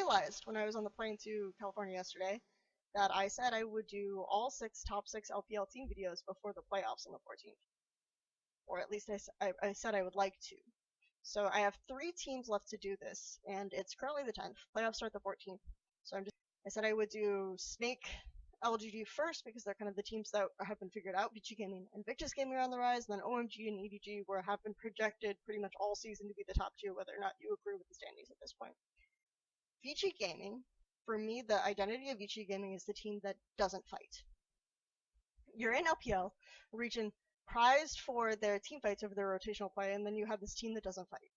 realized when I was on the plane to California yesterday that I said I would do all top 6 LPL team videos before the playoffs on the 14th. Or at least I said I would like to. So I have 3 teams left to do this, and it's currently the 10th. Playoffs start the 14th. So I said I would do Snake, LGD first because they're kind of the teams that have been figured out. Vici Gaming and Vici Gaming are on the rise, and then OMG and EDG have been projected pretty much all season to be the top 2, whether or not you agree with the standings at this point. Vici Gaming, for me, the identity of Vici Gaming is the team that doesn't fight. You're in LPL, a region prized for their team fights over their rotational play, and then you have this team that doesn't fight.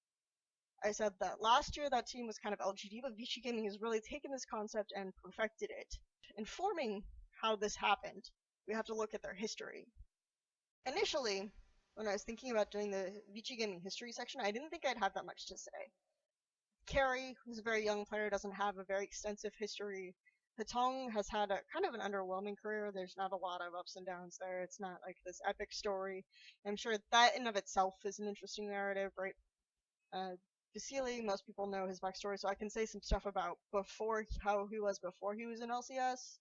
I said that last year that team was kind of LGD, but Vici Gaming has really taken this concept and perfected it. Informing how this happened, we have to look at their history. Initially, when I was thinking about doing the Vici Gaming history section, I didn't think I'd have that much to say. Carry, who's a very young player, doesn't have a very extensive history. Hatong has had a kind of an underwhelming career. There's not a lot of ups and downs there. It's not like this epic story. I'm sure that in of itself is an interesting narrative, right? Vasily, most people know his backstory, so I can say some stuff about how he was before he was in LCS.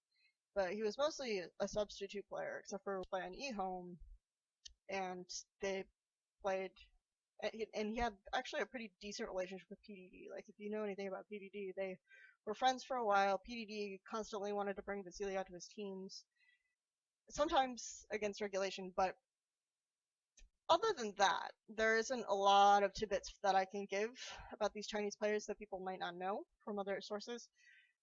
But he was mostly a substitute player, except for playing Easyhoon, and they played. And he had actually a pretty decent relationship with PDD. Like, if you know anything about PDD, they were friends for a while. PDD constantly wanted to bring Vasily out to his teams, sometimes against regulation, but other than that, there isn't a lot of tidbits that I can give about these Chinese players that people might not know from other sources.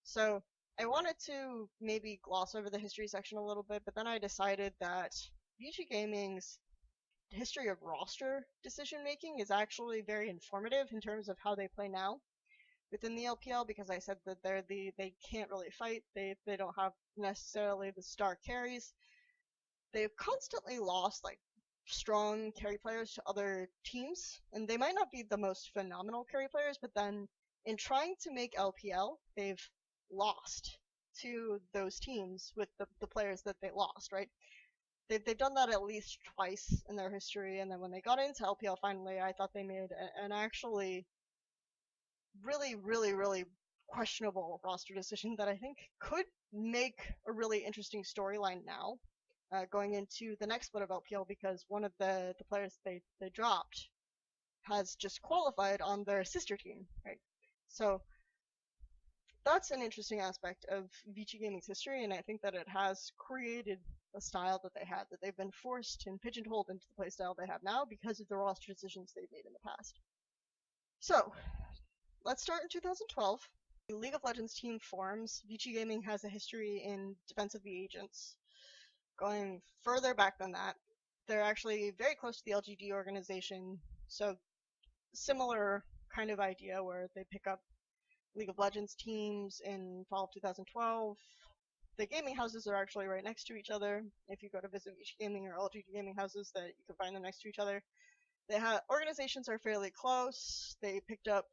So I wanted to maybe gloss over the history section a little bit, but then I decided that Vici Gaming's history of roster decision making is actually very informative in terms of how they play now within the LPL, because I said that they can't really fight. They don't have necessarily the star carries. They've constantly lost like strong carry players to other teams, and they might not be the most phenomenal carry players, but then in trying to make LPL, they've lost to those teams with the players that they lost, right? They've done that at least twice in their history, and then when they got into LPL finally, I thought they made an actually really questionable roster decision that I think could make a really interesting storyline now, going into the next split of LPL, because one of the players they dropped has just qualified on their sister team, right? So that's an interesting aspect of Vici Gaming's history, and I think that it has created a style that they had, that they've been forced and pigeonholed into the playstyle they have now because of the roster decisions they've made in the past. So, let's start in 2012. The League of Legends team forms. Vici Gaming has a history in Defense of the Agents. Going further back than that, they're actually very close to the LGD organization, so similar kind of idea where they pick up League of Legends teams in fall of 2012. The gaming houses are actually right next to each other. If you go to visit Vici Gaming or LGD gaming houses, that you can find them next to each other. Organizations are fairly close. They picked up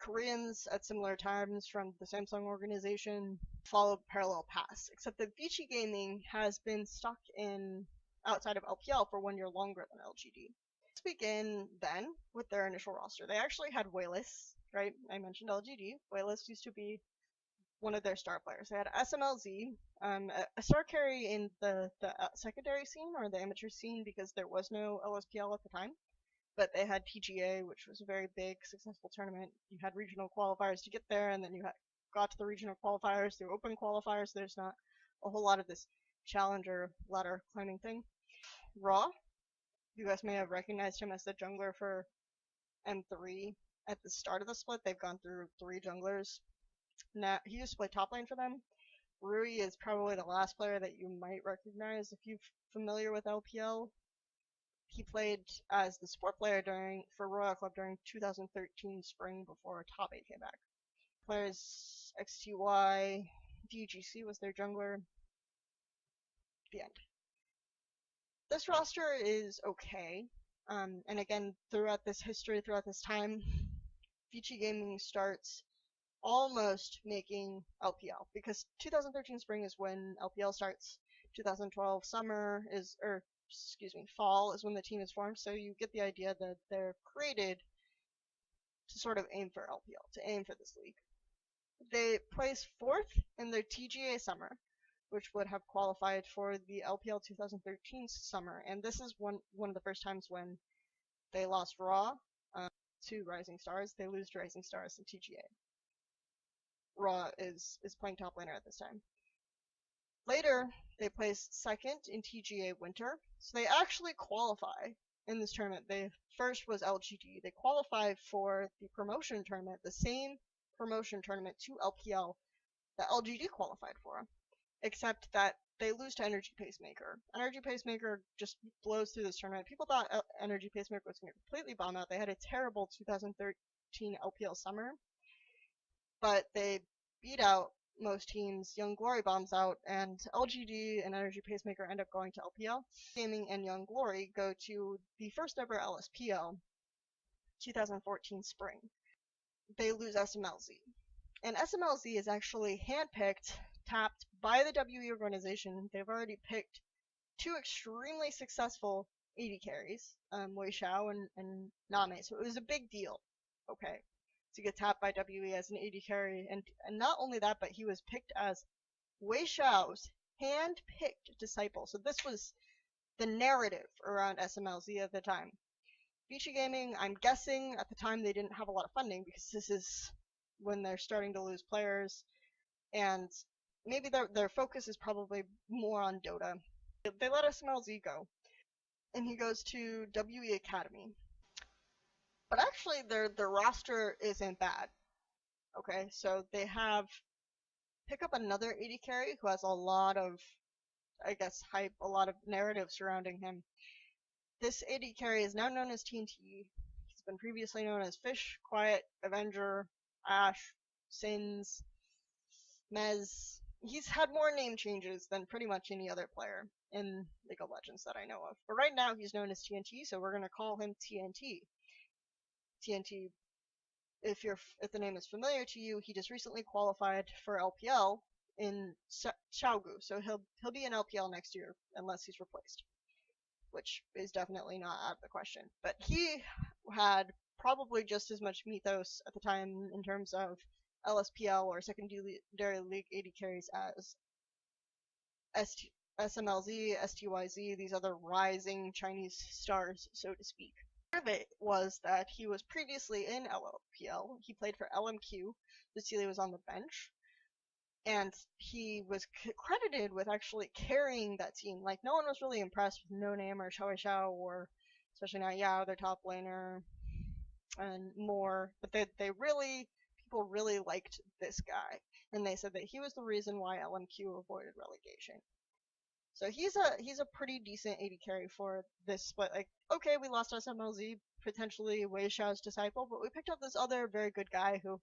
Koreans at similar times from the Samsung organization, followed parallel paths, except that Vici Gaming has been stuck in outside of LPL for 1 year longer than LGD. Let's begin then with their initial roster. They actually had Wayless, right? I mentioned LGD. Wayless used to be one of their star players. They had SMLZ, a star carry in the secondary scene or the amateur scene because there was no LSPL at the time. But they had TGA, which was a very big, successful tournament. You had regional qualifiers to get there, and then you got to the regional qualifiers through open qualifiers. There's not a whole lot of this challenger ladder climbing thing. Raw, you guys may have recognized him as the jungler for M3 at the start of the split. They've gone through 3 junglers. Now, he used to play top lane for them. Rui is probably the last player that you might recognize if you're familiar with LPL. He played as the support player for Royal Club during 2013 spring before Top 8 came back. Players XTY, DGC was their jungler. The end. This roster is okay. And again, throughout this history, throughout this time, Vici Gaming starts almost making LPL, because 2013 spring is when LPL starts. 2012 fall is when the team is formed, so you get the idea that they're created to sort of aim for LPL, to aim for this league. they placed 4th in their TGA summer, which would have qualified for the LPL 2013 summer, and this is one of the first times when they lost Raw to Rising Stars. They lose to Rising Stars in TGA. Raw is playing top laner at this time. Later, they placed 2nd in TGA Winter, so they actually qualify in this tournament. They first was LGD. They qualified for the promotion tournament, the same promotion tournament to LPL that LGD qualified for, except that they lose to Energy Pacemaker. Energy Pacemaker just blows through this tournament. People thought Energy Pacemaker was going to completely bomb out. They had a terrible 2013 LPL summer, but they beat out most teams. Young Glory bombs out, and LGD and Energy Pacemaker end up going to LPL. Gaming and Young Glory go to the first ever LSPL 2014 spring. They lose SMLZ. And SMLZ is actually handpicked, tapped by the WE organization. They've already picked 2 extremely successful AD carries, Wei Xiao and Name, so it was a big deal, okay, to get tapped by WE as an AD carry, and not only that, but he was picked as Wei Xiao's hand-picked disciple, so this was the narrative around SMLZ at the time. Vici Gaming, I'm guessing at the time they didn't have a lot of funding, because this is when they're starting to lose players, and maybe their focus is probably more on Dota. They let SMLZ go, and he goes to WE Academy. But actually, their roster isn't bad. Okay, so they pick up another AD carry who has a lot of, I guess, hype, a lot of narrative surrounding him. This AD carry is now known as TNT. He's been previously known as Fish, Quiet, Avenger, Ash, Sins, Mez. He's had more name changes than pretty much any other player in League of Legends that I know of. But right now he's known as TNT, so we're gonna call him TNT. TNT, if the name is familiar to you, he just recently qualified for LPL in Xiaogu, so he'll be in LPL next year unless he's replaced, which is definitely not out of the question. But he had probably just as much mythos at the time in terms of LSPL or secondary league AD carries as SMLZ, STYZ, these other rising Chinese stars, so to speak. Part of it was that he was previously in LPL. He played for LMQ. Vasily was on the bench, and he was credited with actually carrying that team. Like, no one was really impressed with No Name or Xiao Xiao, or especially not Yao, their top laner, and more. But people really liked this guy, and they said that he was the reason why LMQ avoided relegation. So he's a pretty decent AD carry for this split. Like, okay, we lost SMLZ, potentially Wei Xiao's disciple, but we picked up this other very good guy who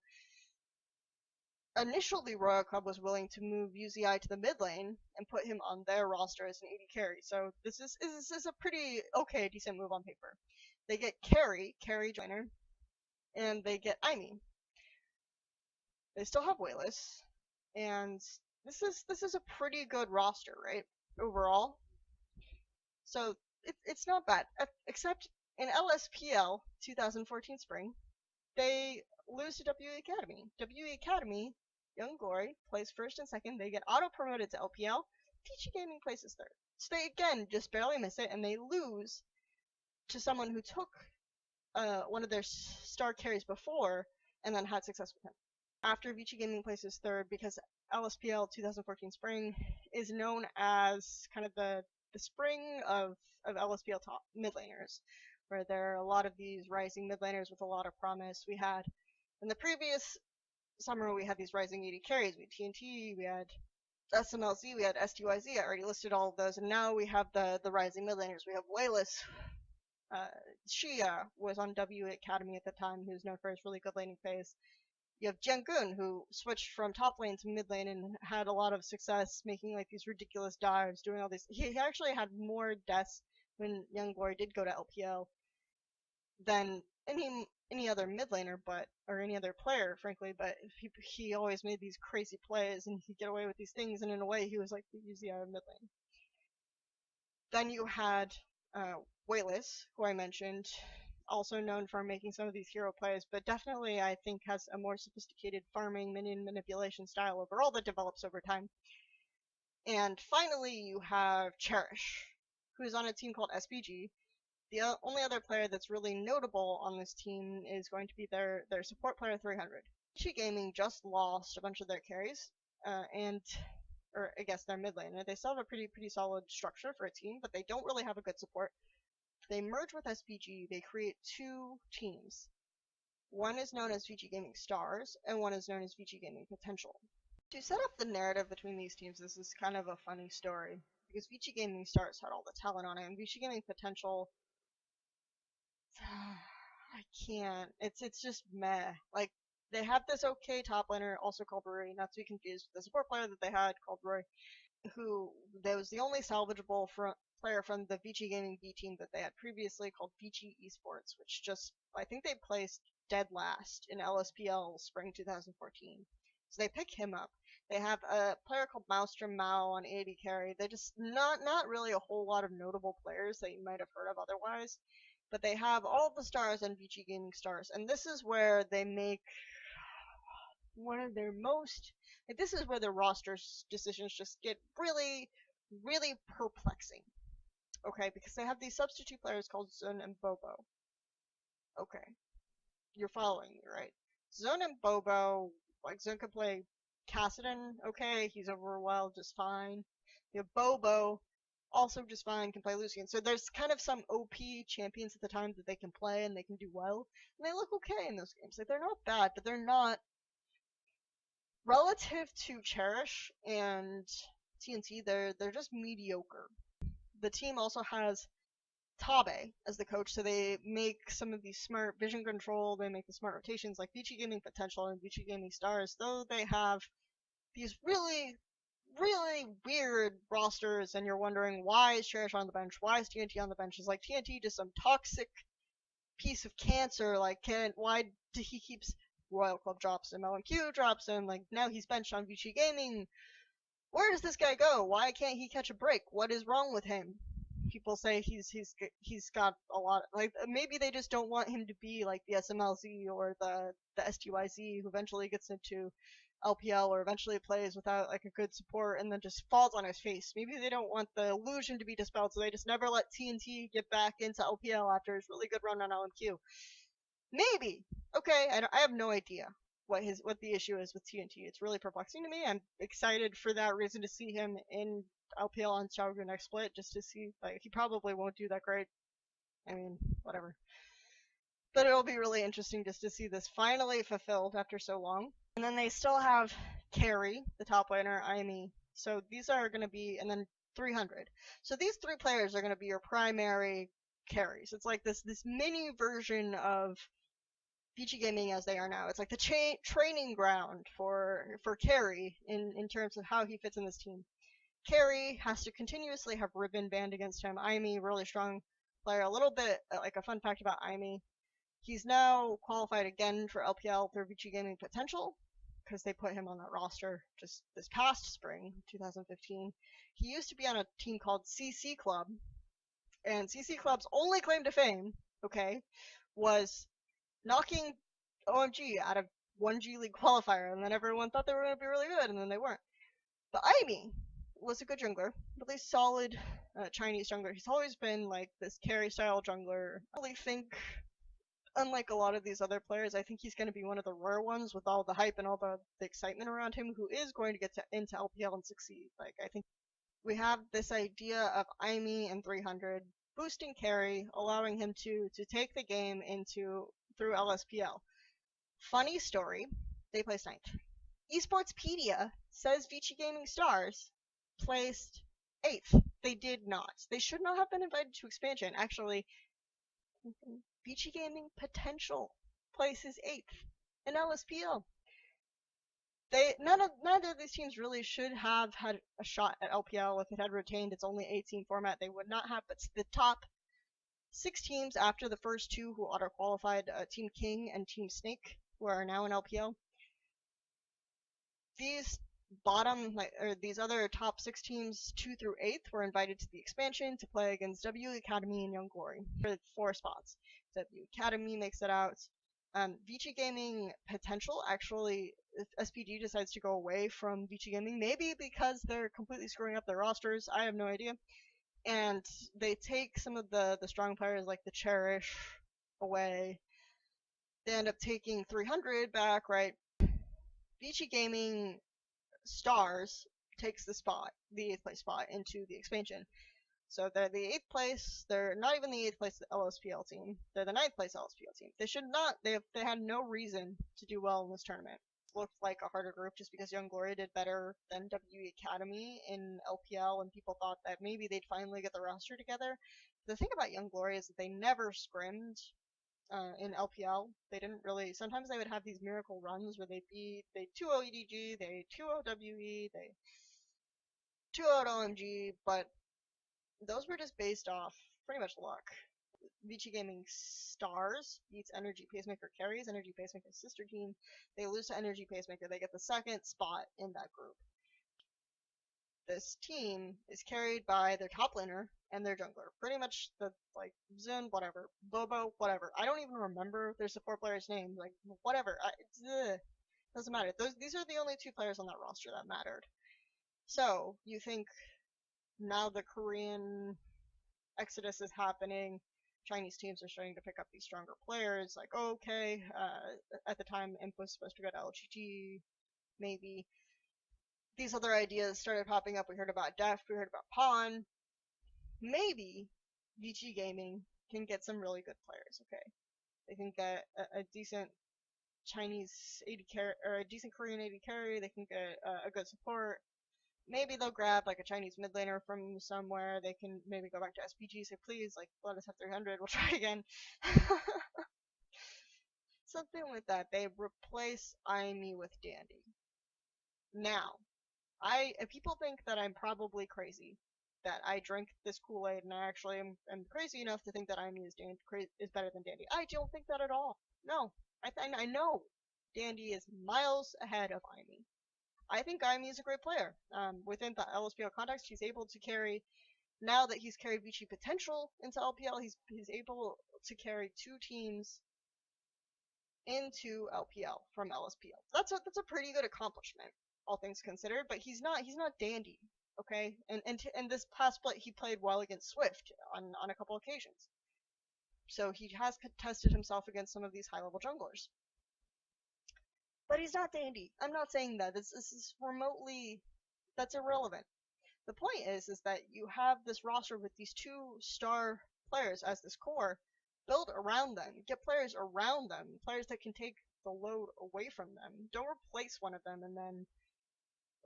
initially Royal Club was willing to move UZI to the mid lane and put him on their roster as an AD carry. So this is a pretty okay, decent move on paper. They get carry joiner, and they get Aimee. They still have Wayless, and this is a pretty good roster, right? Overall. So it's not bad, except in LSPL 2014 spring, they lose to WE Academy. WE Academy, Young Glory, plays 1st and 2nd. They get auto-promoted to LPL. Vici Gaming places 3rd. So they, again, just barely miss it, and they lose to someone who took one of their star carries before and then had success with him. After Vici Gaming places 3rd, because LSPL 2014 spring is known as kind of the spring of LSPL top mid laners, where there are a lot of these rising mid laners with a lot of promise. We had, in the previous summer, we had these rising AD carries. We had TNT, we had SMLZ, we had STYZ. I already listed all of those, and now we have the rising mid laners. We have Wayless. Xia was on WE Academy at the time, who's known for his really good laning phase. You have Jiangun, who switched from top lane to mid lane and had a lot of success making like these ridiculous dives, doing all these. He actually had more deaths when Young Glory did go to LPL than any other mid laner, or any other player, frankly. But he always made these crazy plays and he'd get away with these things, and in a way he was like the UZI mid lane. Then you had Wayless, who I mentioned, also known for making some of these hero plays, but definitely I think has a more sophisticated farming minion manipulation style overall that develops over time. And finally, you have Cherish, who's on a team called SPG. The only other player that's really notable on this team is going to be their support player 300. Vici Gaming just lost a bunch of their carries, or I guess their mid laner. They still have a pretty solid structure for a team, but they don't really have a good support. They merge with SPG, they create two teams. One is known as Vici Gaming Stars, and one is known as Vici Gaming Potential. To set up the narrative between these teams, this is kind of a funny story, because Vici Gaming Stars had all the talent on it, and Vici Gaming Potential, I can't. It's just meh. Like, they have this okay top laner, also called Rui, not to be confused with the support player that they had called Rui, who was the only salvageable player from the Vici Gaming B team that they had previously called Vici Esports, which just, I think they placed dead last in LSPL spring 2014. So they pick him up. They have a player called Mao on 80 carry. They just, not really a whole lot of notable players that you might have heard of otherwise. But they have all of the stars and Vici Gaming Stars. And this is where they make one of their most, like, this is where the roster decisions just get really perplexing. Okay, because they have these substitute players called Zun and Bobo. Okay, you're following me, right? Zun and Bobo, like, Zun can play Kassadin, okay, he's overwhelmed just fine. You have Bobo, also just fine, can play Lucian. So there's kind of some OP champions at the time that they can play and they can do well. And they look okay in those games. Like, they're not bad, but they're not, relative to Cherish and TNT, they're just mediocre. The team also has Tabe as the coach, so they make some of these smart vision control, they make the smart rotations like Vici Gaming Potential and Vici Gaming Stars, though they have these really weird rosters, and you're wondering, why is Cherish on the bench? Why is TNT on the bench? Is like TNT just some toxic piece of cancer? Like, why do he keeps Royal Club drops him, LMQ drops him, like, now he's benched on Vici Gaming. Where does this guy go? Why can't he catch a break? What is wrong with him? People say he's got a lot, like, maybe they just don't want him to be like the SMLZ or the STYZ who eventually gets into LPL or eventually plays without like a good support and then just falls on his face. Maybe they don't want the illusion to be dispelled, so they just never let TNT get back into LPL after his really good run on LMQ. Maybe. Okay, I have no idea what the issue is with TNT. It's really perplexing to me. I'm excited for that reason to see him in LPL on Xiaogu next split, just to see, like, he probably won't do that great. I mean, whatever. But it'll be really interesting just to see this finally fulfilled after so long. And then they still have Carry, the top laner, Aimi. So these are going to be, and then 300. So these three players are going to be your primary carries. It's like this mini version of Vici Gaming as they are now. It's like the training ground for Carry in terms of how he fits in this team. Carry has to continuously have Ribbon banned against him. Aimi, really strong player. A little bit, like a fun fact about Aimi, he's now qualified again for LPL through Vici Gaming Potential, because they put him on that roster just this past spring, 2015. He used to be on a team called CC Club, and CC Club's only claim to fame, okay, was knocking OMG out of one G League qualifier, and then everyone thought they were going to be really good, and then they weren't. But Aimi was a good jungler, really solid Chinese jungler. He's always been like this carry-style jungler. I really think, unlike a lot of these other players, I think he's going to be one of the rare ones with all the hype and all the excitement around him who is going to get into LPL and succeed. Like, I think we have this idea of Aimi and 300 boosting carry, allowing him to take the game through LSPL. Funny story, they placed 9th. Esportspedia says Vici Gaming Stars placed 8th. They did not. They should not have been invited to expansion. Actually, Vici Gaming Potential places 8th in LSPL. Neither of these teams really should have had a shot at LPL if it had retained its only 8-team format. They would not have, but the top 6 teams after the first 2 who auto-qualified, Team King and Team Snake, who are now in LPL, these these other top 6 teams, 2 through 8th, were invited to the expansion to play against W Academy and Young Glory for 4 spots. W Academy makes it out. Vici Gaming potential, actually, if SPG decides to go away from Vici Gaming, maybe because they're completely screwing up their rosters, I have no idea. And they take some of the strong players like the Cherish away. They end up taking 300 back, right? Vici Gaming Stars takes the 8th place spot into the expansion. So they're the 8th place. They're not even the 8th place LSPL team. They're the 9th place LSPL team. They should not. They had no reason to do well in this tournament. It looked like a harder group just because Young Glory did better than W Academy in LPL, and people thought that maybe they'd finally get the roster together. The thing about Young Glory is that they never scrimmed in LPL. They didn't really. Sometimes they would have these miracle runs where they 2-0 EDG, they 2-0 WE, they 2-0 OMG, but those were just based off pretty much luck. Vici Gaming Stars beats Energy Pacemaker Carries, Energy Pacemaker's sister team. They lose to Energy Pacemaker. They get the 2nd spot in that group. This team is carried by their top laner and their jungler. Pretty much the, like, Zun, whatever. Bobo, whatever. I don't even remember their support player's name. Like, whatever. Doesn't matter. These are the only 2 players on that roster that mattered. So, you think now the Korean exodus is happening, Chinese teams are starting to pick up these stronger players, like, okay, at the time Imp was supposed to go to LGG, maybe. These other ideas started popping up. We heard about Deft, we heard about Pawn. Maybe Vici Gaming can get some really good players, okay? They can get a decent Chinese AD carry, or a decent Korean AD carry, they can get a good support. Maybe they'll grab like a Chinese mid laner from somewhere. They can maybe go back to SPG, say please, like, let us have 300, we'll try again. Something like that. They replace Aimee with Dandy. Now, people think that I'm probably crazy, that I drink this Kool-Aid, and I actually am crazy enough to think that Aimee is better than Dandy. I don't think that at all. No, I know Dandy is miles ahead of Aimee. I think Aimee is a great player. Within the LSPL context, he's able to carry. Now that he's carried Vici potential into LPL, he's able to carry 2 teams into LPL from LSPL. That's a pretty good accomplishment, all things considered. But he's not Dandy, okay? And this past split, he played well against Swift on a couple occasions. So he has tested himself against some of these high-level junglers. But he's not Dandy. I'm not saying that. This is remotely. That's irrelevant. The point is that you have this roster with these 2 star players as this core. Build around them. Get players around them. Players that can take the load away from them. Don't replace one of them and then,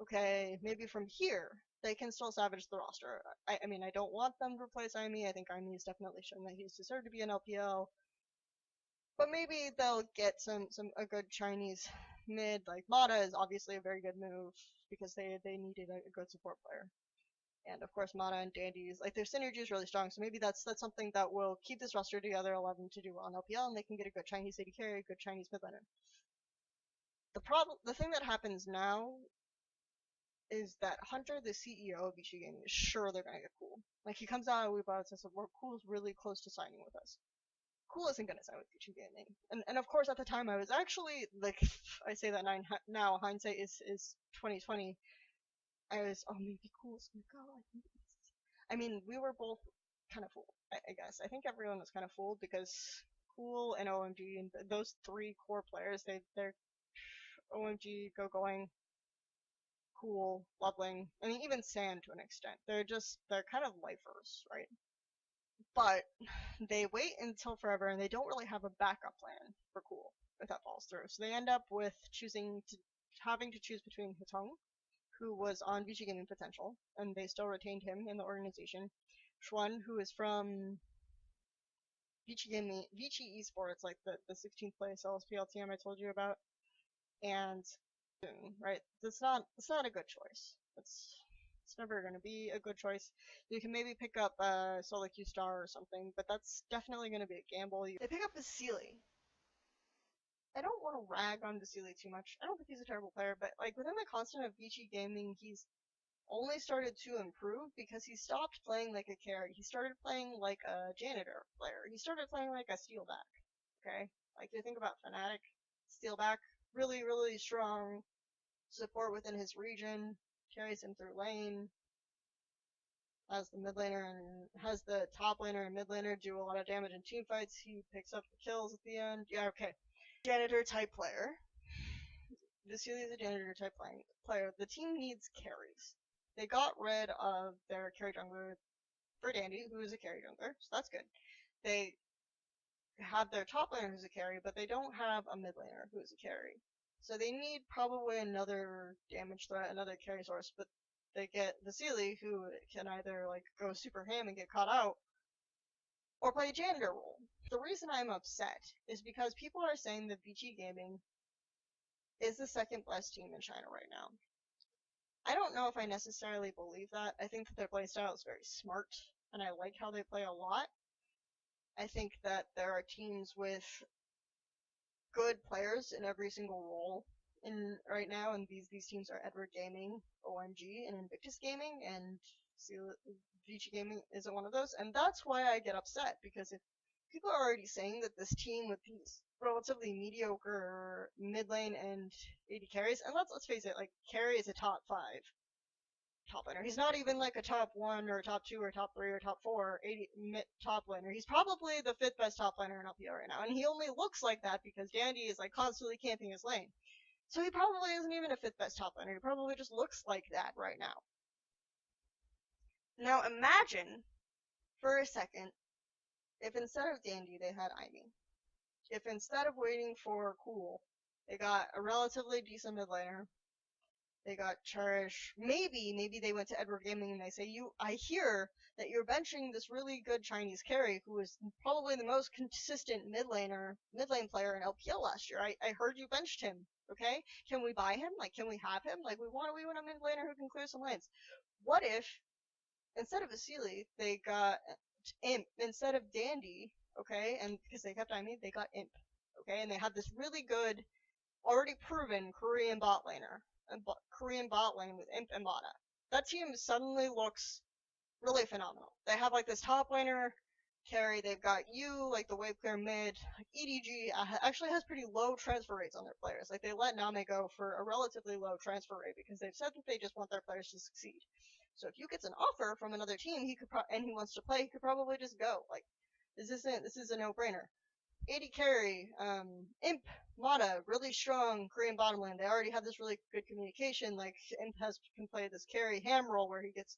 okay, maybe from here they can still savage the roster. I mean, I don't want them to replace Aimee. I think Aimee has definitely shown that he's deserved to be an LPL. But maybe they'll get a good Chinese mid. Like Mata is obviously a very good move because they needed a good support player. And of course Mata and Dandy's, like, their synergy is really strong, so maybe that's something that will keep this roster together, allow them to do well on LPL, and they can get a good Chinese AD carry, a good Chinese mid laner. The thing that happens now is that Hunter, the CEO of Vici Gaming, is sure they're gonna get Cool. Like, he comes out of Weebo and says, Cool's really close to signing with us. Cool isn't gonna sign with Vici Gaming. And of course, at the time, I was actually, like, I say that now, hindsight is 2020. I was, oh, maybe Cool's gonna go. I mean, we were both kind of fooled, I guess. I think everyone was kind of fooled because Cool and OMG and those 3 core players, they're OMG, going, Cool, Loveling, I mean, even Sand to an extent. They're kind of lifers, right? But they wait until forever and they don't really have a backup plan for Cool if that falls through. So they end up with having to choose between Hitong, who was on Vici Gaming Potential, and they still retained him in the organization. Xuan, who is from Vici Esports, like the 16th place LSPL team I told you about, and right, it's not a good choice. It's never going to be a good choice. You can maybe pick up Solo Q Star or something, but that's definitely going to be a gamble. They pick up Vasili. I don't want to rag on Vasili too much. I don't think he's a terrible player, but like within the constant of Vici Gaming, he's only started to improve because he stopped playing like a carry. He started playing like a janitor player. He started playing like a steelback. Okay? Like, you think about Fnatic, steelback, really, really strong support within his region, carries him through lane, has the mid laner and has the top laner and mid laner do a lot of damage in team fights. He picks up the kills at the end. Yeah, okay. Janitor type player. This is a janitor type player. The team needs carries. They got rid of their carry jungler for Dandy, who is a carry jungler, so that's good. They have their top laner who's a carry, but they don't have a mid laner who is a carry. So they need probably another damage threat, another carry source, but they get Vici, who can either like go super ham and get caught out, or play a janitor role. The reason I'm upset is because people are saying that Vici Gaming is the second best team in China right now. I don't know if I necessarily believe that. I think that their playstyle is very smart, and I like how they play a lot. I think that there are teams with good players in every single role in right now, and these teams are Edward Gaming, OMG, and Invictus Gaming, and Vici Gaming isn't one of those, and that's why I get upset, because if people are already saying that this team with these relatively mediocre mid lane and AD carries, and let's face it, like, carry is a top 5 top laner. He's not even like a top 1 or top 2 or top 3 or top 4 top laner. He's probably the 5th best top laner in LPL right now, and he only looks like that because Dandy is like constantly camping his lane. So he probably isn't even a 5th best top laner. He probably just looks like that right now. Now imagine for a second if instead of Dandy they had Ivy. If instead of waiting for Cool, they got a relatively decent mid laner. They got Cherish. Maybe they went to Edward Gaming and they say, I hear that you're benching this really good Chinese carry who is probably the most consistent mid lane player in LPL last year. I heard you benched him. Okay? Can we buy him? Like, can we have him? Like, we want a mid laner who can clear some lanes. What if, instead of Vici, they got Imp instead of Dandy, okay? And because they kept Imi, they got Imp, okay? And they had this really good, already proven Korean bot laner. Korean bot lane with Imp and Mata. That team suddenly looks really phenomenal. They have like this top laner carry. They've got you, like the wave clear mid. Like EDG actually has pretty low transfer rates on their players. Like, they let Name go for a relatively low transfer rate because they've said that they just want their players to succeed. So if you get an offer from another team, and he wants to play, he could probably just go. Like, this is a no-brainer. AD carry, Imp, Mata, really strong Korean bottom lane. They already have this really good communication. Like, Imp can play this carry ham role where he gets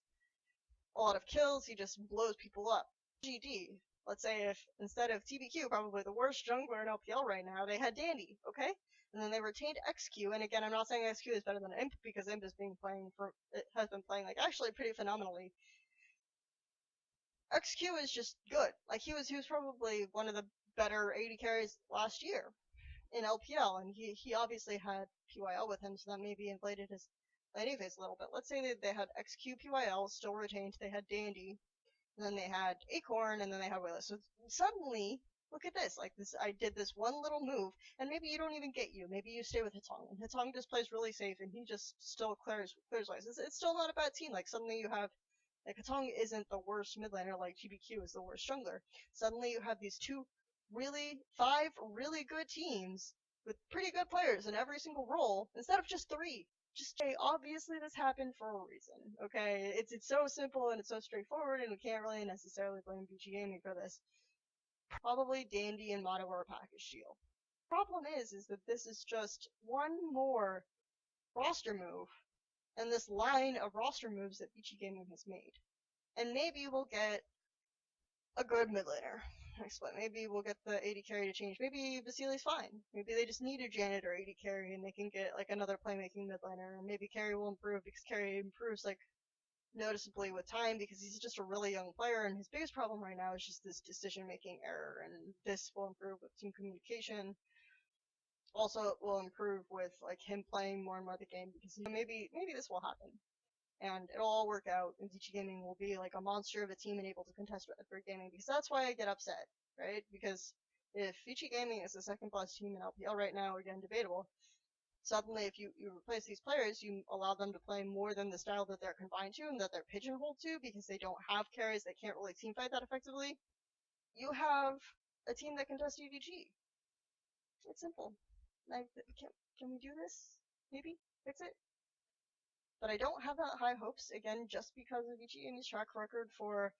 a lot of kills, he just blows people up. GD, let's say if instead of TBQ, probably the worst jungler in LPL right now, they had Dandy, okay? And then they retained XQ, and again, I'm not saying XQ is better than Imp, because Imp has been playing like actually pretty phenomenally. XQ is just good. Like, he was probably one of the better AD carries last year in LPL, and he obviously had PYL with him, so that maybe inflated his laning phase a little bit. Let's say they had XQ PYL still retained, they had Dandy, and then they had Acorn, and then they had Willis. So suddenly, look at this, like this, I did this one little move, and maybe you don't even get you. Maybe you stay with Hitong, and Hitong just plays really safe, and he just still clears lanes. It's still not a bad team. Like, suddenly you have, like, Hitong isn't the worst mid laner, like TBQ is the worst jungler. Suddenly you have these 5 really good teams with pretty good players in every single role, instead of just 3. Just say, obviously this happened for a reason, okay? It's so simple and it's so straightforward, and we can't really necessarily blame Vici Gaming for this. Probably Dandy and Mata were a package deal. Problem is that this is just one more roster move, and this line of roster moves that Vici Gaming has made. And maybe we'll get a good mid laner. Maybe we'll get the AD carry to change. Maybe Vici's fine. Maybe they just need a janitor AD carry and they can get like another playmaking mid laner. And maybe carry will improve because carry improves like noticeably with time because he's just a really young player, and his biggest problem right now is just this decision making error, and this will improve with team communication. Also, it will improve with like him playing more and more of the game because maybe this will happen. And it'll all work out, and Vici Gaming will be like a monster of a team and able to contest with Edward Gaming, because that's why I get upset, right? Because if Vici Gaming is the second best team in LPL right now, again, debatable, suddenly if you replace these players, you allow them to play more than the style that they're confined to and that they're pigeonholed to because they don't have carries, they can't really teamfight that effectively. You have a team that can test EVG. It's simple. Like, can we do this? Maybe? Fix it? But I don't have that high hopes, again, just because of Vici Gaming's track record for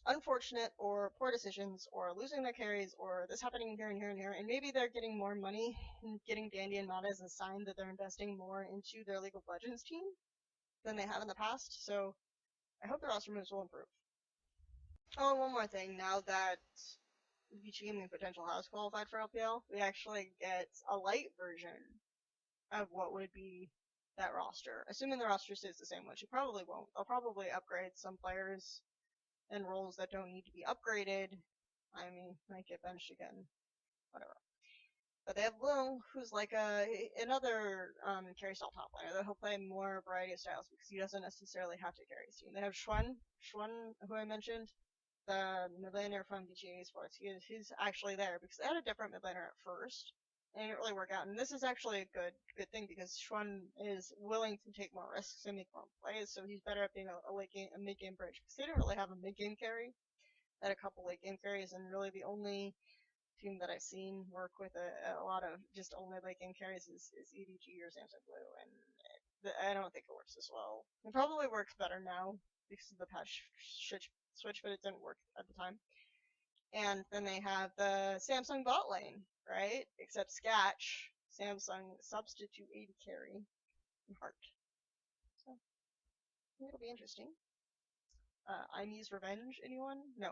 unfortunate or poor decisions, or losing their carries, or this happening here and here and here, and maybe they're getting more money, and getting Dandy and Mata as a sign that they're investing more into their League of Legends team than they have in the past, so I hope the roster moves will improve. Oh, and one more thing, now that Vici Gaming Potential has qualified for LPL, we actually get a light version of what would be that roster. Assuming the roster stays the same, which it probably won't. They'll probably upgrade some players and roles that don't need to be upgraded. I mean, might get benched again. Whatever. But they have Loong, who's like another carry style top laner that he'll play more variety of styles because he doesn't necessarily have to carry his team. They have Shen, who I mentioned, the mid laner from DGA Sports. He's actually there because they had a different mid laner at first, and it didn't really work out. And this is actually a good thing because Shen is willing to take more risks and make more plays, so he's better at being a mid game bridge because they didn't really have a mid game carry. They had a couple late game carries, and really the only team that I've seen work with a lot of just only late game carries is EDG or Samsung Blue, and I don't think it works as well. It probably works better now because of the patch switch, but it didn't work at the time. And then they have the Samsung bot lane, right? Except Scatch, Samsung substitute AD carry, and Heart. So, it'll be interesting. Imy's Revenge, anyone? No.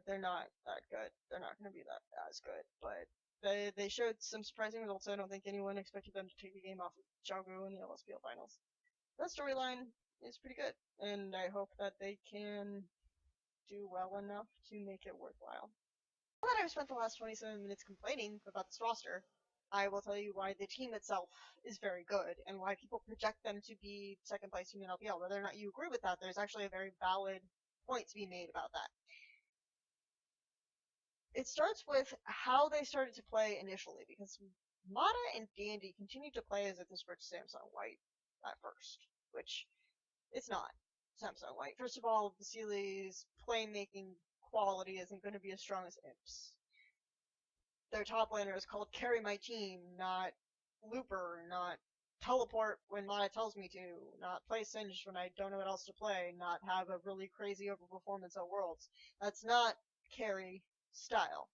They're not that good. They're not going to be that as good, but they showed some surprising results. I don't think anyone expected them to take the game off of Xiaogu in the LSPL finals. That storyline is pretty good, and I hope that they can do well enough to make it worthwhile. Now that I've spent the last 27 minutes complaining about this roster, I will tell you why the team itself is very good, and why people project them to be second place team in LPL. Whether or not you agree with that, there's actually a very valid point to be made about that. It starts with how they started to play initially, because Mata and Dandy continued to play as if this were Samsung White at first, which it's not Samsung White. First of all, Vasily's playmaking quality isn't going to be as strong as Imp's. Their top laner is called Carry My Team, not Looper, not teleport when Mata tells me to, not play Singed when I don't know what else to play, not have a really crazy overperformance at Worlds. That's not carry style.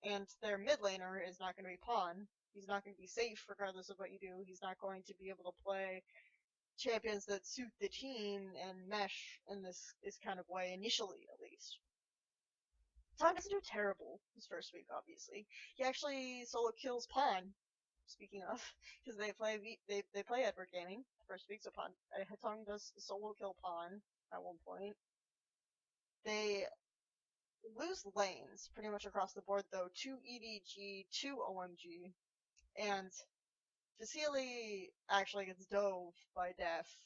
And their mid laner is not going to be Pawn. He's not going to be safe regardless of what you do. He's not going to be able to play champions that suit the team and mesh in this kind of way, initially at least. Tom doesn't do terrible his first week, obviously. He actually solo kills Pawn, speaking of, because they play Edward Gaming first week, so Tom does solo kill Pawn at one point. They lose lanes pretty much across the board, though, to EDG, to OMG, and Vasily actually gets dove by Deft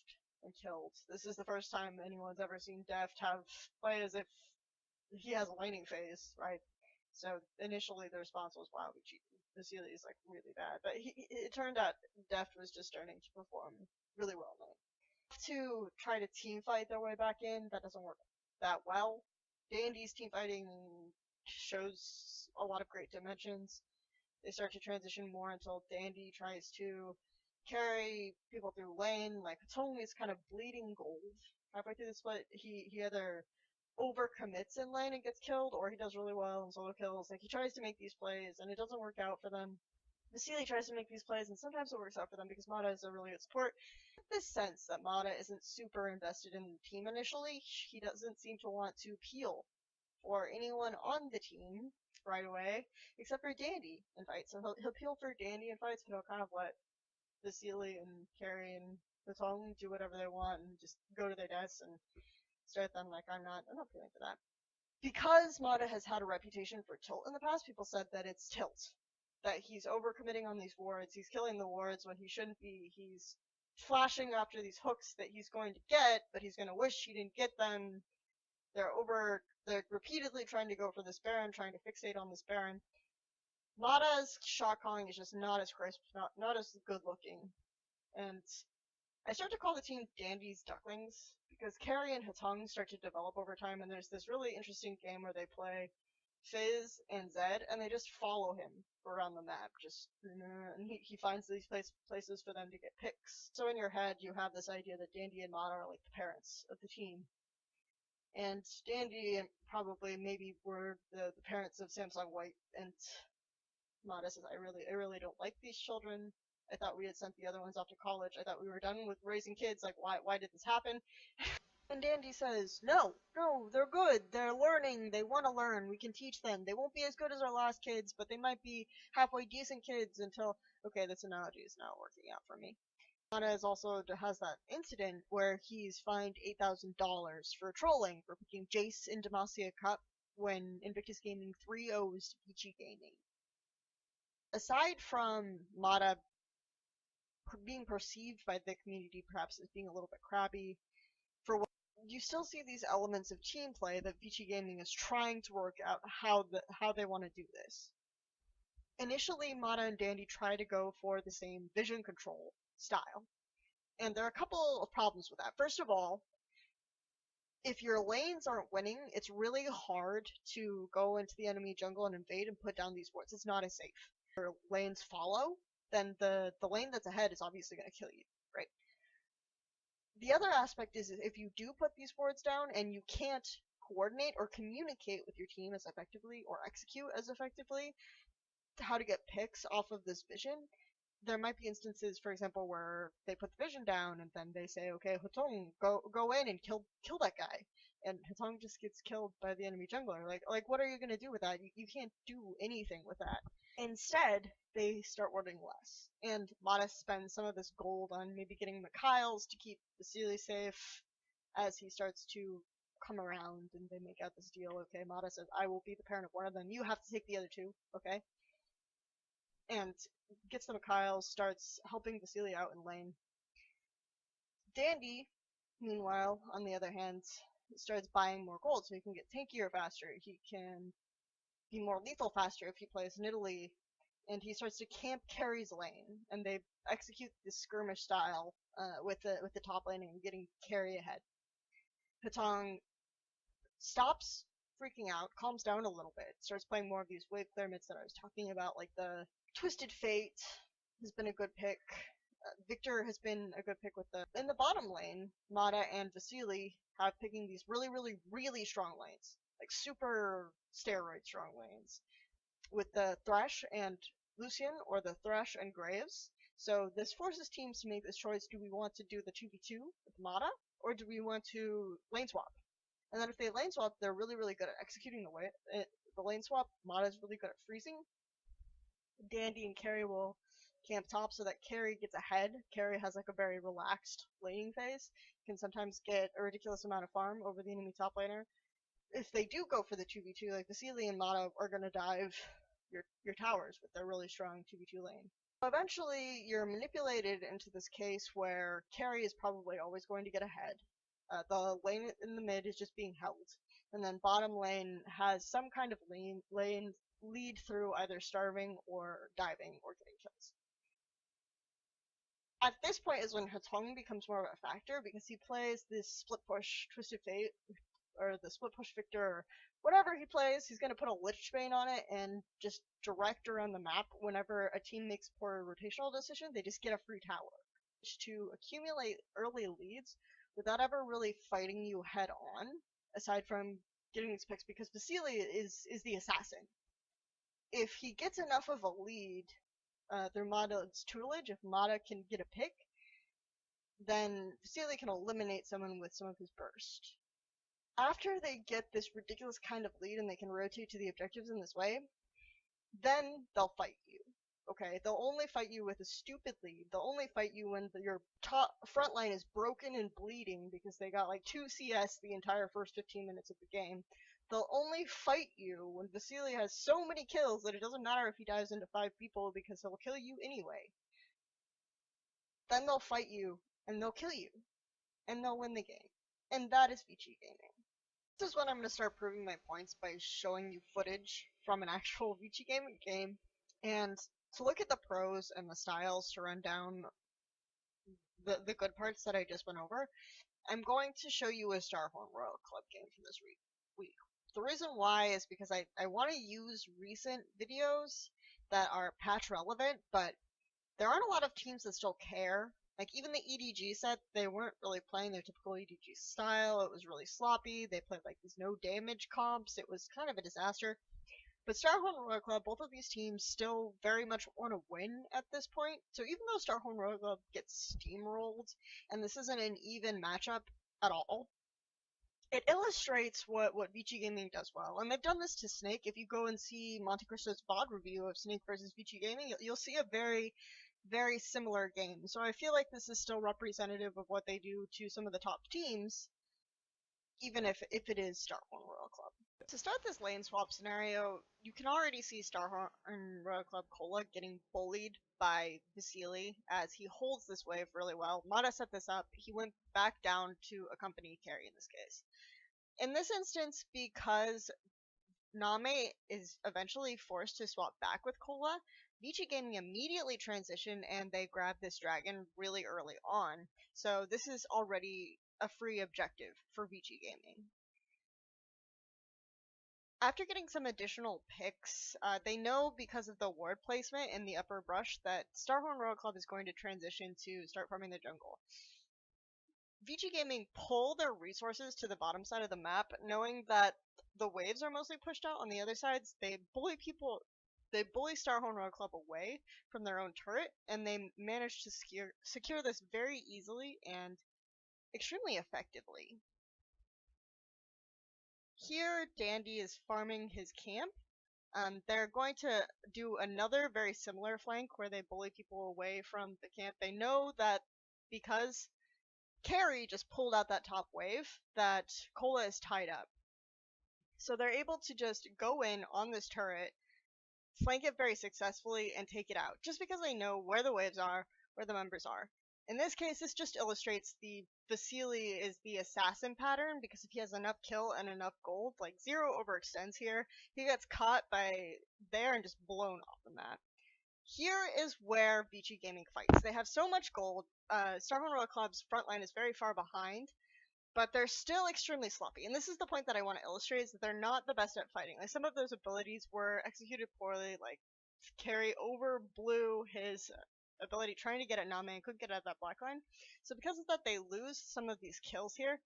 and killed. This is the first time anyone's ever seen Deft play as if he has a laning phase, right? So initially the response was, wow, Vasily is like really bad, but it turned out Deft was just starting to perform really well now. To try to team fight their way back in, that doesn't work that well. Dandy's team fighting shows a lot of great dimensions. They start to transition more until Dandy tries to carry people through lane. Like, Hitomi's kind of bleeding gold halfway through the split. He either overcommits in lane and gets killed, or he does really well in solo kills. Like, he tries to make these plays, and it doesn't work out for them. Vasily tries to make these plays, and sometimes it works out for them because Mata is a really good support. This sense that Mata isn't super invested in the team initially. He doesn't seem to want to peel for anyone on the team right away, except for Dandy in fights. So he'll peel for Dandy in fights, but he'll kind of let Vasily and Carrie and Loong do whatever they want and just go to their deaths and start them like, I'm not peeling for that. Because Mata has had a reputation for tilt in the past, people said that it's tilt. That he's overcommitting on these wards, he's killing the wards when he shouldn't be, he's flashing after these hooks that he's going to get, but he's going to wish he didn't get them. They're repeatedly trying to go for this Baron, trying to fixate on this Baron. Mada's shot calling is just not as crisp, not as good looking, and I start to call the team Dandy's Ducklings because Carrie and Hatong start to develop over time, and there's this really interesting game where they play Fizz and Zed, and they just follow him around the map, and he finds these places for them to get picks. So in your head, you have this idea that Dandy and Mada are like the parents of the team, and Dandy probably maybe were the parents of Samsung White, and Mada says, I really don't like these children. I thought we had sent the other ones off to college. I thought we were done with raising kids. Like, why did this happen? And Dandy says, no, they're good. They're learning. They want to learn. We can teach them. They won't be as good as our last kids, but they might be halfway decent kids until... Okay, this analogy is not working out for me. Mada also has that incident where he's fined $8,000 for trolling for picking Jayce in Demacia Cup when Invictus Gaming 3-0s Vici Gaming. Aside from Mada being perceived by the community perhaps as being a little bit crabby, for what you still see these elements of team play that Vici Gaming is trying to work out how they want to do this. Initially, Mada and Dandy try to go for the same vision control style, and there are a couple of problems with that. First of all, if your lanes aren't winning, it's really hard to go into the enemy jungle and invade and put down these wards. It's not as safe. If your lanes follow, then the lane that's ahead is obviously going to kill you, right? The other aspect is if you do put these wards down and you can't coordinate or communicate with your team as effectively or execute as effectively how to get picks off of this vision, there might be instances, for example, where they put the vision down and then they say, okay, Hatong, go in and kill that guy. And Hatong just gets killed by the enemy jungler. Like what are you going to do with that? You can't do anything with that. Instead, they start warding less. And Mada spends some of this gold on maybe getting Mikhail's to keep Vasily safe as he starts to come around and they make out this deal. Okay, Mada says, I will be the parent of one of them. You have to take the other two, okay? And gets the Mikhail's, starts helping Vasily out in lane. Dandy, meanwhile, on the other hand, starts buying more gold so he can get tankier faster. He can be more lethal faster if he plays in Italy, and he starts to camp Carrie's lane, and they execute this skirmish style with the top lane and getting Carrie ahead. Hatong stops freaking out, calms down a little bit, starts playing more of these wave clear mids that I was talking about, like the Twisted Fate has been a good pick. Victor has been a good pick with the... In the bottom lane, Mada and Vasily have picking these really, really, really strong lanes. Like super steroid strong lanes. With the Thresh and Lucian, or the Thresh and Graves. So this forces teams to make this choice, do we want to do the 2v2 with Mada, or do we want to lane swap? And then if they lane swap, they're really, really good at executing the lane swap. Mada's really good at freezing. Dandy and Carrie will camp top so that Carrie gets ahead. Carrie has like a very relaxed laning phase, can sometimes get a ridiculous amount of farm over the enemy top laner. If they do go for the 2v2, like Vasily and Mada are going to dive your towers with their really strong 2v2 lane. Eventually, you're manipulated into this case where Carrie is probably always going to get ahead. The lane in the mid is just being held, and then bottom lane has some kind of lane lead through either starving or diving or getting kills. At this point is when Hatong becomes more of a factor because he plays this split push Twisted Fate, or the split push Victor, or whatever he plays. He's going to put a Lichbane on it and just direct around the map whenever a team makes a poor rotational decision. They just get a free tower to accumulate early leads without ever really fighting you head on, aside from getting these picks, because Vasily is the assassin. If he gets enough of a lead through Mada's tutelage, if Mada can get a pick, then Vasily can eliminate someone with some of his burst. After they get this ridiculous kind of lead and they can rotate to the objectives in this way, then they'll fight you. Okay, they'll only fight you with a stupid lead. They'll only fight you when your top front line is broken and bleeding because they got like 2 CS the entire first 15 minutes of the game. They'll only fight you when Vasily has so many kills that it doesn't matter if he dives into 5 people because he'll kill you anyway. Then they'll fight you, and they'll kill you, and they'll win the game. And that is Vici Gaming. This is when I'm going to start proving my points by showing you footage from an actual Vici Gaming game. And to look at the pros and the styles to run down the good parts that I just went over, I'm going to show you a Starhorn Royal Club game for this week. The reason why is because I want to use recent videos that are patch relevant, but there aren't a lot of teams that still care. Like, even the EDG set, they weren't really playing their typical EDG style. It was really sloppy. They played, like, these no damage comps. It was kind of a disaster. But Starhorn Royal Club, both of these teams still very much want to win at this point. So even though Starhorn Royal Club gets steamrolled, and this isn't an even matchup at all, it illustrates what Vici Gaming does well. And they've done this to Snake. If you go and see Monte Cristo's VOD review of Snake versus Vici Gaming, you'll see a very, very similar game. So I feel like this is still representative of what they do to some of the top teams, even if it is Starhorn Royal Club. To start this lane swap scenario, you can already see Starhorn Royal Club Cola getting bullied by Vasily as he holds this wave really well. Mata set this up. He went back down to accompany carry in this case. In this instance, because Name is eventually forced to swap back with Cola, Vici Gaming immediately transition and they grab this dragon really early on. So this is already a free objective for Vici Gaming. After getting some additional picks, they know because of the ward placement in the upper brush that Starhorn Royal Club is going to transition to start farming the jungle. Vici Gaming pull their resources to the bottom side of the map, knowing that the waves are mostly pushed out on the other sides. They bully Starhorn Royal Club away from their own turret, and they manage to secure this very easily and extremely effectively. Here, Dandy is farming his camp. They're going to do another very similar flank where they bully people away from the camp. They know that because Carry just pulled out that top wave, that Cola is tied up. So they're able to just go in on this turret, flank it very successfully, and take it out, just because they know where the waves are, where the members are. In this case, this just illustrates the Vasily is the assassin pattern, because if he has enough kill and enough gold, like Zero overextends here, he gets caught by there and just blown off the map. Here is where Vici Gaming fights. They have so much gold. Starhorn Royal Club's front line is very far behind, but they're still extremely sloppy. And this is the point that I want to illustrate, is that they're not the best at fighting. Like, some of those abilities were executed poorly, like Carry overblew his ability trying to get at Name and couldn't get at that black line. So because of that, they lose some of these kills here.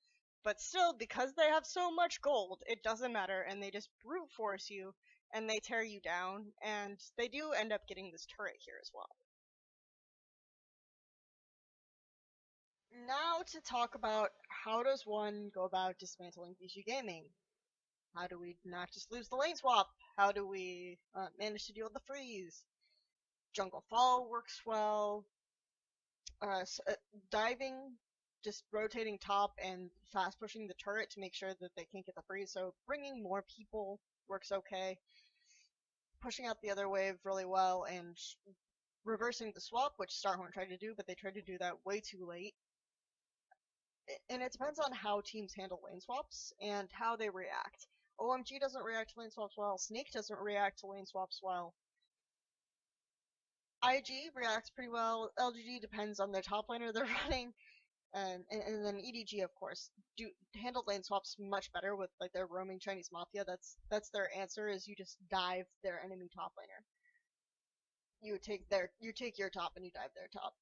But still, because they have so much gold, it doesn't matter, and they just brute force you, and they tear you down, and they do end up getting this turret here as well. Now to talk about how does one go about dismantling Vici Gaming. How do we not just lose the lane swap? How do we manage to deal with the freeze? Jungle Fall works well. Diving, just rotating top and fast pushing the turret to make sure that they can't get the freeze. So bringing more people works okay. Pushing out the other wave really well and reversing the swap, which Starhorn tried to do, but they tried to do that way too late. And it depends on how teams handle lane swaps and how they react. OMG doesn't react to lane swaps well. Snake doesn't react to lane swaps well. IG reacts pretty well. LGG depends on their top laner they're running. And then EDG, of course, handle lane swaps much better with like their roaming Chinese Mafia. That's their answer, is you just dive their enemy top laner. You take your top and you dive their top.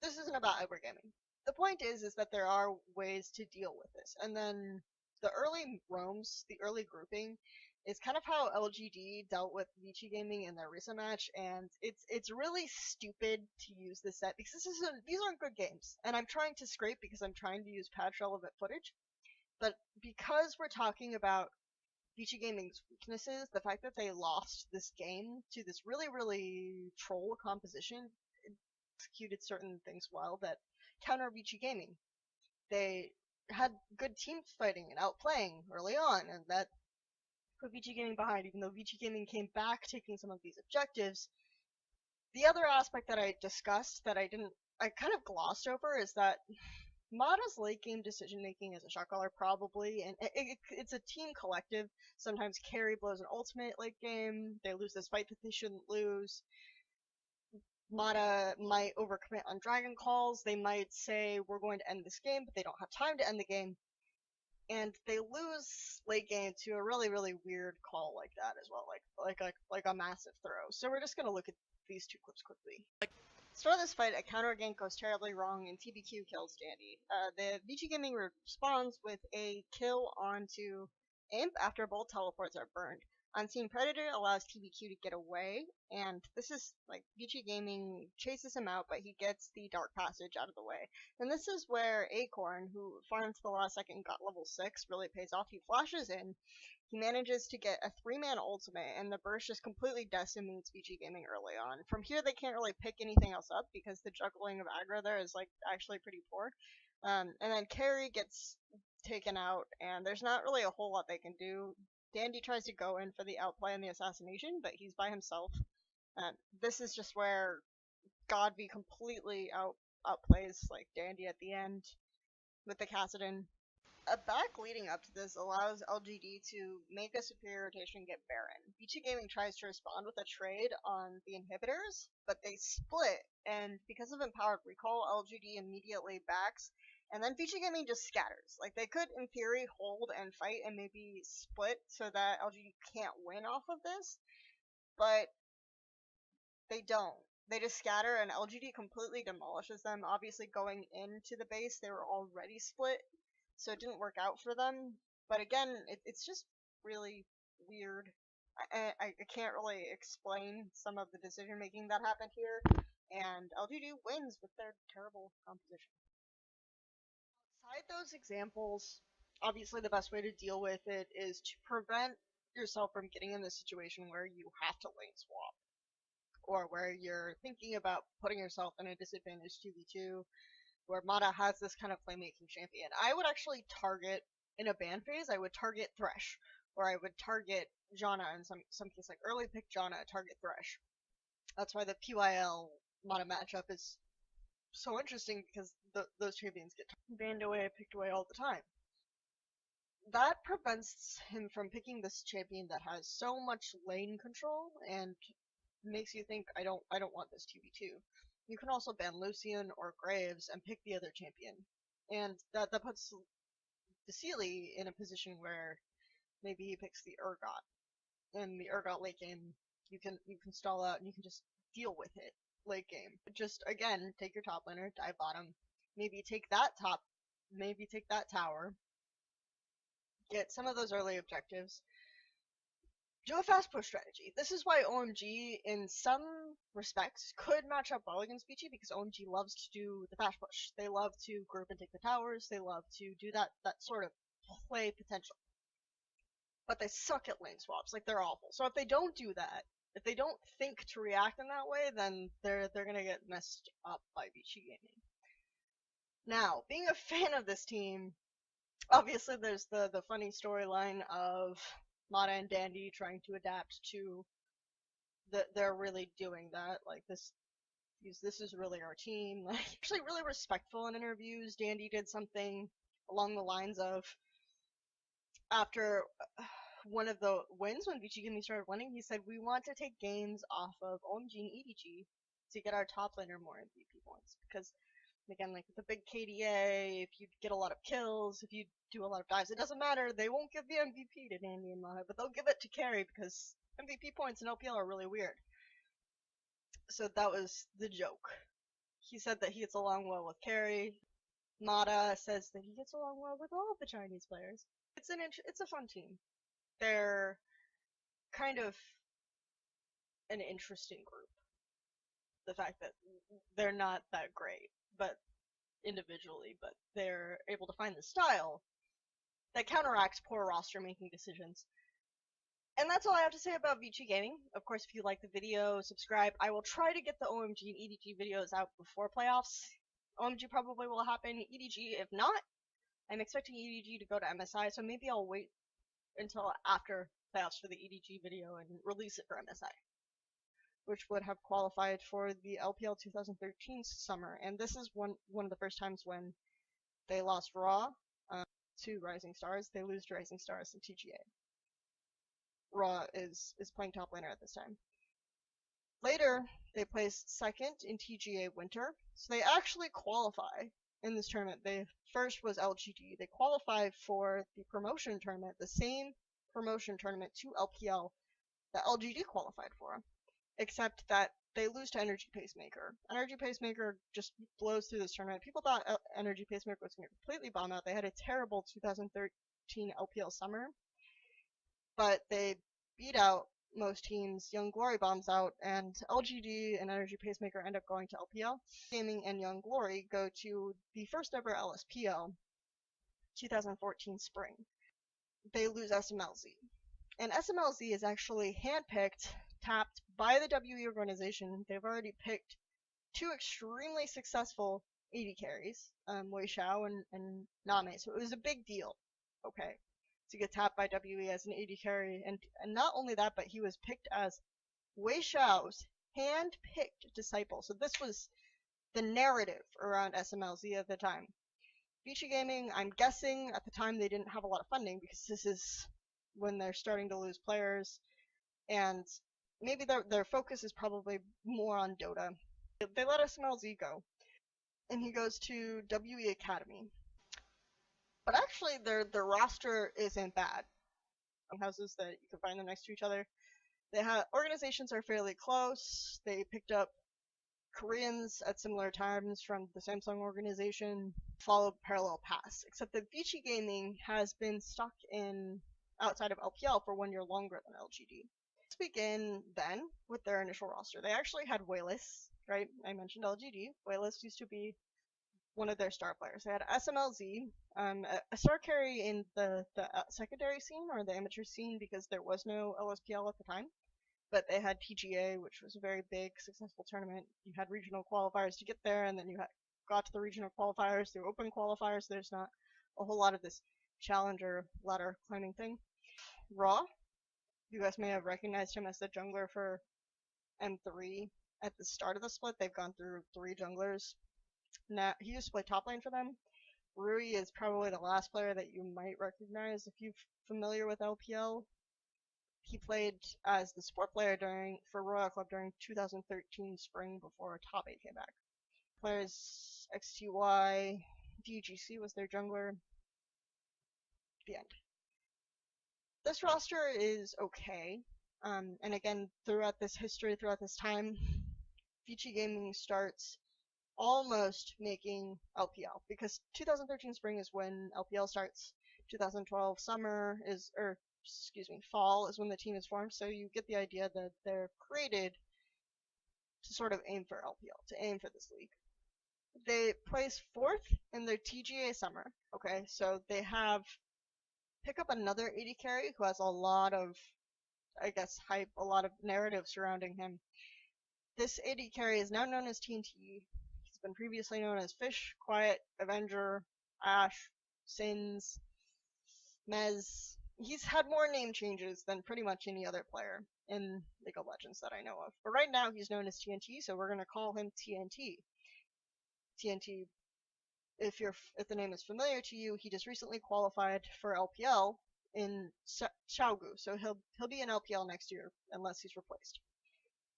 This isn't about Gaming. The point is that there are ways to deal with this. And then the early roams, the early grouping, is kind of how LGD dealt with Vici Gaming in their recent match, and it's really stupid to use this set because these aren't good games. And I'm trying to scrape because I'm trying to use patch relevant footage, but because we're talking about Vici Gaming's weaknesses, the fact that they lost this game to this really troll composition, executed certain things well that counter Vici Gaming. They had good teams fighting and outplaying early on, and that put Vici Gaming behind, even though Vici Gaming came back taking some of these objectives. The other aspect that I discussed that I kind of glossed over is that Mada's late game decision making as a shot caller probably, and it's a team collective. Sometimes carry blows an ultimate late game. They lose this fight that they shouldn't lose. Mada might overcommit on dragon calls. They might say we're going to end this game, but they don't have time to end the game, and they lose late game to a really weird call like that as well, like a massive throw. So we're just gonna look at these two clips quickly. Start of this fight, a counter gank goes terribly wrong and TBQ kills Dandy. The Vici Gaming responds with a kill onto Imp after both teleports are burned. Unseen Predator allows TBQ to get away, and this is like Vici Gaming chases him out, but he gets the Dark Passage out of the way. And this is where Acorn, who farmed to the last second and got level 6, really pays off. He flashes in. He manages to get a 3-man ultimate, and the burst just completely decimates Vici Gaming early on. From here, they can't really pick anything else up because the juggling of aggro there is like actually pretty poor. And then Carry gets taken out, and there's not really a whole lot they can do. Dandy tries to go in for the outplay and the assassination, but he's by himself. This is just where Godby completely outplays like Dandy at the end with the Kassadin. A back leading up to this allows LGD to make a superior rotation and get Baron. Vici Gaming tries to respond with a trade on the inhibitors, but they split, and because of Empowered Recall, LGD immediately backs, and then Vici Gaming just scatters. Like, they could, in theory, hold and fight and maybe split so that LGD can't win off of this, but they don't. They just scatter, and LGD completely demolishes them. Obviously, going into the base, they were already split, so it didn't work out for them. But again, it's just really weird. I can't really explain some of the decision making that happened here, and LGD wins with their terrible composition. Outside those examples, obviously the best way to deal with it is to prevent yourself from getting in this situation where you have to lane swap, or where you're thinking about putting yourself in a disadvantaged 2v2, where Mada has this kind of playmaking champion. I would actually target, in a ban phase, I would target Thresh, or I would target Janna in some case, like early pick Janna, target Thresh. That's why the PYL Mada matchup is so interesting, because those champions get banned away, picked away all the time. That prevents him from picking this champion that has so much lane control, and makes you think, I don't want this 2v2. You can also ban Lucian or Graves and pick the other champion, and that puts Vasily in a position where maybe he picks the Urgot. In the Urgot late game, you can stall out and you can just deal with it late game. Just again, take your top laner, dive bottom, maybe take that tower, get some of those early objectives. Do a fast push strategy. This is why OMG, in some respects, could match up well against Vici, because OMG loves to do the fast push. They love to group and take the towers, they love to do that sort of play potential. But they suck at lane swaps, like they're awful. So if they don't do that, if they don't think to react in that way, then they're gonna get messed up by Vici Gaming. Now, being a fan of this team, obviously there's the funny storyline of Mada and Dandy trying to adapt to they're really doing that, like this is really our team. Like, actually really respectful in interviews. Dandy did something along the lines of, after one of the wins when Vici Gaming started winning, he said, we want to take games off of OMG and EDG to get our top laner more MVP points, because again, like with the big KDA, if you get a lot of kills, if you do a lot of dives, it doesn't matter. They won't give the MVP to Dandy and Mada, but they'll give it to Carry, because MVP points in LPL are really weird. So that was the joke. He said that he gets along well with Carry. Mada says that he gets along well with all of the Chinese players. It's a fun team. They're kind of an interesting group. The fact that they're not that great, but individually, but they're able to find the style that counteracts poor roster making decisions. And that's all I have to say about Vici Gaming. Of course, if you like the video, subscribe. I will try to get the OMG and EDG videos out before playoffs. OMG probably will happen. EDG, if not, I'm expecting EDG to go to MSI, so maybe I'll wait until after playoffs for the EDG video and release it for MSI, which would have qualified for the LPL 2013 summer. And this is one of the first times when They lost Raw to Rising Stars. They lose to Rising Stars in TGA. Raw is playing top laner at this time. Later, they placed second in TGA Winter, so they actually qualify in this tournament. They first was LGD. They qualify for the promotion tournament, the same promotion tournament to LPL that LGD qualified for, except that they lose to Energy Pacemaker. Energy Pacemaker just blows through this tournament. People thought Energy Pacemaker was going to completely bomb out. They had a terrible 2013 LPL summer, but they beat out most teams. Young Glory bombs out, and LGD and Energy Pacemaker end up going to LPL. Gaming and Young Glory go to the first ever LSPL 2014 spring. They lose SMLZ. And SMLZ is actually handpicked, tapped by the WE organization. They've already picked two extremely successful AD carries, Wei Xiao and Name. So it was a big deal, okay, to get tapped by WE as an AD carry. And not only that, but he was picked as Wei Xiao's hand-picked disciple. So this was the narrative around SMLZ at the time. Vici Gaming, I'm guessing at the time they didn't have a lot of funding because this is when they're starting to lose players, and maybe their focus is probably more on Dota. They let SMLZ go, and he goes to WE Academy. But actually, their roster isn't bad. Houses that you can find them next to each other. They have organizations are fairly close. They picked up Koreans at similar times from the Samsung organization, followed parallel paths. Except that Vici Gaming has been stuck in outside of LPL for 1 year longer than LGD. Let's begin then with their initial roster. They actually had Wayless, right? I mentioned LGD. Wayless used to be one of their star players. They had SMLZ, a star carry in the secondary scene or the amateur scene because there was no LSPL at the time. But they had TGA, which was a very big, successful tournament. You had regional qualifiers to get there, and then you got to the regional qualifiers through open qualifiers. There's not a whole lot of this challenger ladder climbing thing. Raw, you guys may have recognized him as the jungler for M3 at the start of the split. They've gone through 3 junglers. Now he used to play top lane for them. Rui is probably the last player that you might recognize if you're familiar with LPL. He played as the support player for Royal Club during 2013 spring before Top 8 came back. Players XTY, DGC was their jungler. The end. This roster is okay. And again, throughout this history, throughout this time, Vici Gaming starts almost making LPL, because 2013 spring is when LPL starts. 2012 summer is, fall is when the team is formed, so you get the idea that they're created to sort of aim for LPL, to aim for this league. They place 4th in their TGA summer, okay, so they pick up another AD carry who has a lot of, I guess, hype, a lot of narrative surrounding him. This AD carry is now known as TNT. He's been previously known as Fish, Quiet, Avenger, Ash, Sins, Mez. He's had more name changes than pretty much any other player in League of Legends that I know of. But right now he's known as TNT, so we're gonna call him TNT. TNT, if the name is familiar to you, he just recently qualified for LPL in Xiaogu, so he'll be in LPL next year unless he's replaced,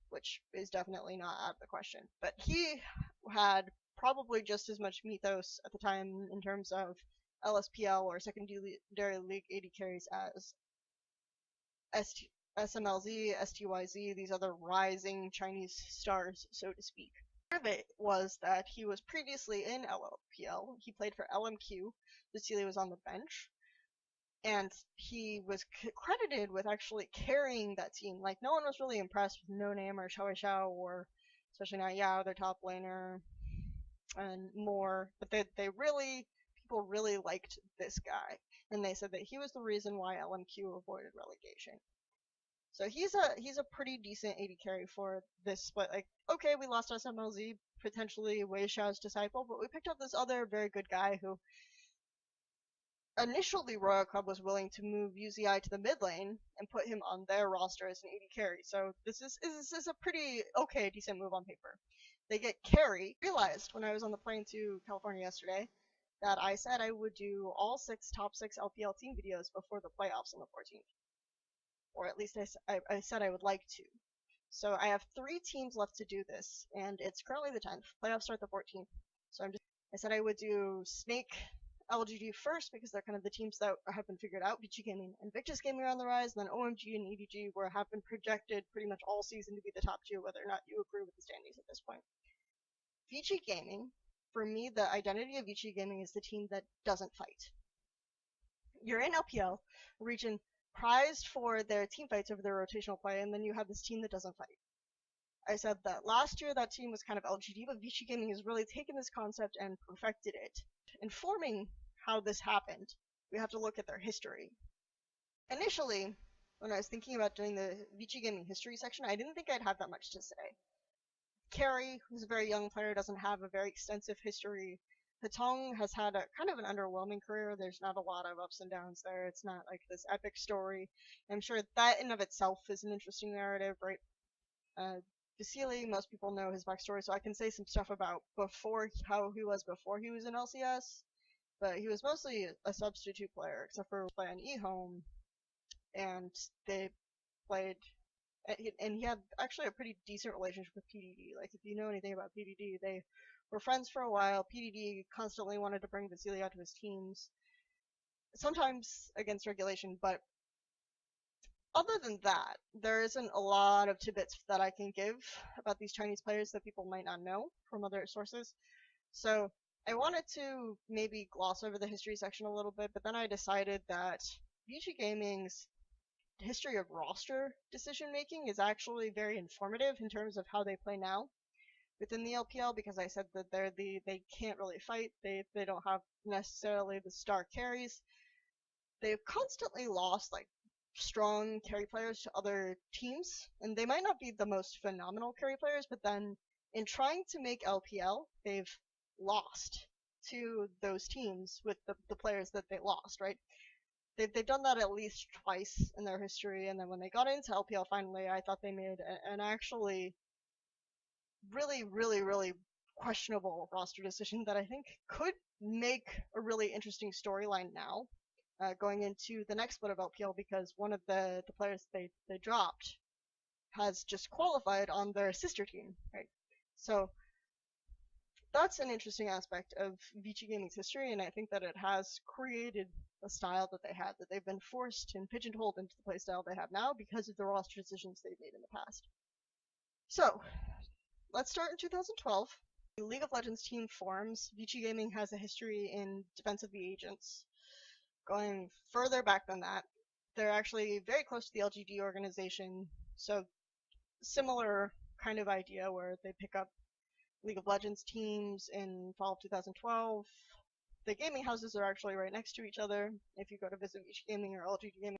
which is definitely not out of the question. But he had probably just as much mythos at the time in terms of LSPL or secondary league AD carries as SMLZ, STYZ, these other rising Chinese stars, so to speak. Part of it was that he was previously in LPL. He played for LMQ. Vasily was on the bench. And he was credited with actually carrying that team. Like, no one was really impressed with No Name or Xiao Xiao, or especially not Yao, their top laner, and more. But people really liked this guy, and they said that he was the reason why LMQ avoided relegation. So he's a pretty decent AD carry for this split. Like, okay, we lost SMLZ, potentially Wei Xiao's disciple, but we picked up this other very good guy who initially Royal Club was willing to move UZI to the mid lane and put him on their roster as an AD carry. So this is a pretty okay, decent move on paper. They get carry. Realized when I was on the plane to California yesterday that I said I would do all top 6 LPL team videos before the playoffs on the 14th. Or at least I said I would like to. So I have 3 teams left to do this, and it's currently the 10th. Playoffs start the 14th. So I said I would do Snake, LGD first because they're kind of the teams that have been figured out. Vici Gaming and Vici Gaming are on the rise, and then OMG and EDG have been projected pretty much all season to be the top 2, whether or not you agree with the standings at this point. Vici Gaming, for me, the identity of Vici Gaming is the team that doesn't fight. You're in LPL, region prized for their team fights over their rotational play, and then you have this team that doesn't fight. I said that last year that team was kind of LGD, but Vici Gaming has really taken this concept and perfected it. Informing how this happened, we have to look at their history. Initially, when I was thinking about doing the Vici Gaming history section, I didn't think I'd have that much to say. Carrie, who's a very young player, doesn't have a very extensive history. Hatong has had a kind of an underwhelming career. There's not a lot of ups and downs there. It's not like this epic story. I'm sure that in of itself is an interesting narrative, right? Vasily, most people know his backstory, so I can say some stuff about how he was before he was in LCS, but he was mostly a substitute player, except for playing Easyhoon, and they played, and he had actually a pretty decent relationship with PDD. Like, if you know anything about PDD, they were friends for a while. PDD constantly wanted to bring Vasily onto his teams, sometimes against regulation, but other than that, there isn't a lot of tidbits that I can give about these Chinese players that people might not know from other sources. So I wanted to maybe gloss over the history section a little bit, but then I decided that Vici Gaming's history of roster decision making is actually very informative in terms of how they play now within the LPL, because I said that they can't really fight. They don't have necessarily the star carries. They've constantly lost like strong carry players to other teams, and they might not be the most phenomenal carry players, but then in trying to make LPL, they've lost to those teams with the players that they lost, right? They've done that at least twice in their history, and then when they got into LPL finally, I thought they made an actually really questionable roster decision that I think could make a really interesting storyline now. Going into the next split of LPL, because one of the players they dropped has just qualified on their sister team, right? So that's an interesting aspect of Vici Gaming's history, and I think that it has created a style that they had, that they've been forced and pigeonholed into the playstyle they have now because of the roster decisions they've made in the past. So let's start in 2012. The League of Legends team forms. Vici Gaming has a history in Defense of the Agents. Going further back than that, they're actually very close to the LGD organization, so similar kind of idea where they pick up League of Legends teams in fall of 2012. The gaming houses are actually right next to each other. If you go to visit Vici Gaming or LGD Gaming,